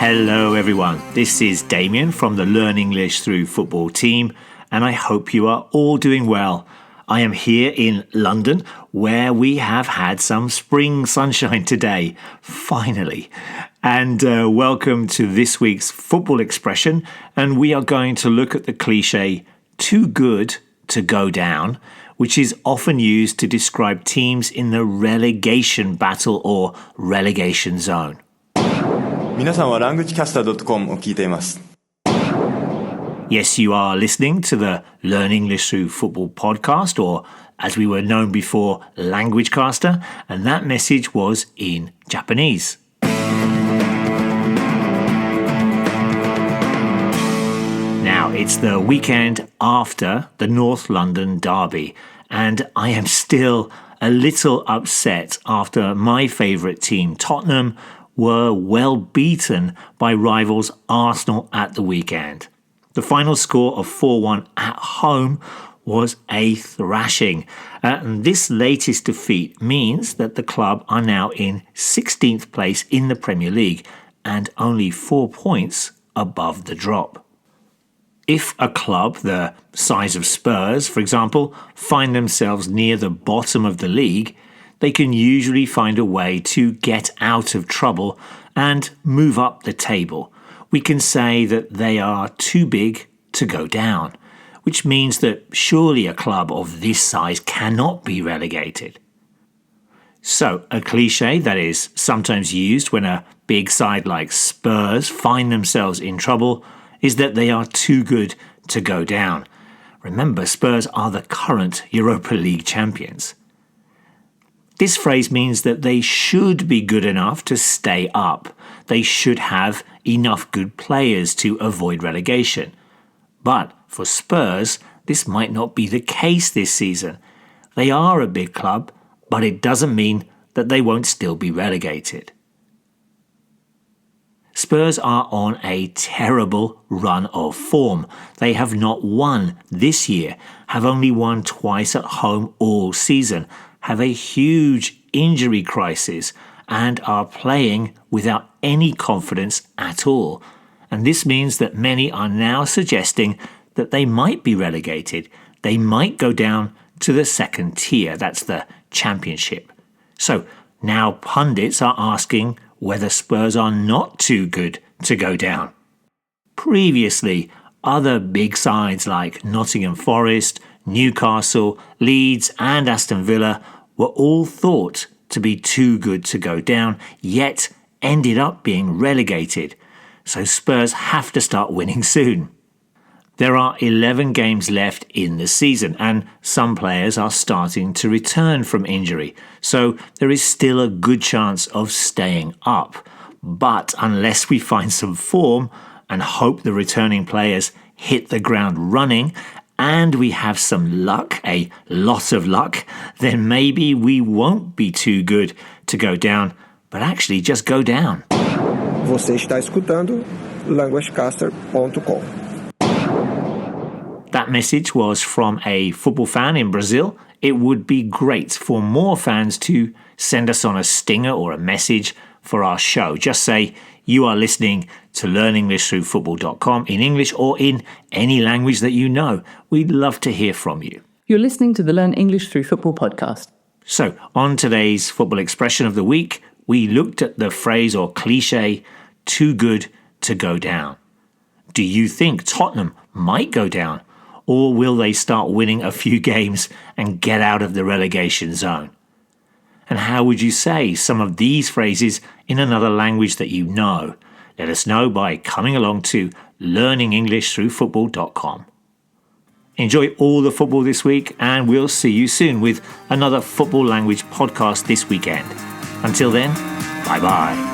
Hello everyone, this is Damien from the Learn English Through Football team, and I hope you are all doing well. I am here in London, where we have had some spring sunshine today, finally. And welcome to this week's football expression, and we are going to look at the cliche, too good to go down, which is often used to describe teams in the relegation battle or relegation zone. 皆さんは languagecaster.com を聞いています。 Yes, you are listening to the Learn English Through Football podcast, or as we were known before, LanguageCaster, and that message was in Japanese. Now, it's the weekend after the North London derby, and I am still a little upset after my favourite team, Tottenham, were well beaten by rivals Arsenal at the weekend. The final score of 4-1 at home was a thrashing. And this latest defeat means that the club are now in 16th place in the Premier League and only 4 points above the drop. If a club the size of Spurs, for example, find themselves near the bottom of the league, they can usually find a way to get out of trouble and move up the table. We can say that they are too big to go down, which means that surely a club of this size cannot be relegated. So, a cliche that is sometimes used when a big side like Spurs find themselves in trouble is that they are too good to go down. Remember, Spurs are the current Europa League champions. This phrase means that they should be good enough to stay up. They should have enough good players to avoid relegation. But for Spurs, this might not be the case this season. They are a big club, but it doesn't mean that they won't still be relegated. Spurs are on a terrible run of form. They have not won this year, have only won twice at home all season, have a huge injury crisis, and are playing without any confidence at all. And this means that many are now suggesting that they might be relegated. They might go down to the second tier, that's the Championship. So now pundits are asking whether Spurs are not too good to go down. Previously, other big sides like Nottingham Forest, Newcastle, Leeds and Aston Villa were all thought to be too good to go down, yet ended up being relegated. So Spurs have to start winning soon. There are 11 games left in the season, and some players are starting to return from injury, so there is still a good chance of staying up. But unless we find some form and hope the returning players hit the ground running, and we have some luck, a lot of luck, then maybe we won't be too good to go down, but actually just go down. Você está escutando languagecaster.com. That message was from a football fan in Brazil. It would be great for more fans to send us on a stinger or a message for our show. Just say you are listening to learnenglishthroughfootball.com in English or in any language that you know. We'd love to hear from you. You're listening to the Learn English Through Football podcast. So, on today's football expression of the week, we looked at the phrase or cliche, too good to go down. Do you think Tottenham might go down, or will they start winning a few games and get out of the relegation zone? And how would you say some of these phrases in another language that you know? Let us know by coming along to learnenglishthroughfootball.com. Enjoy all the football this week, and we'll see you soon with another football language podcast this weekend. Until then, bye-bye.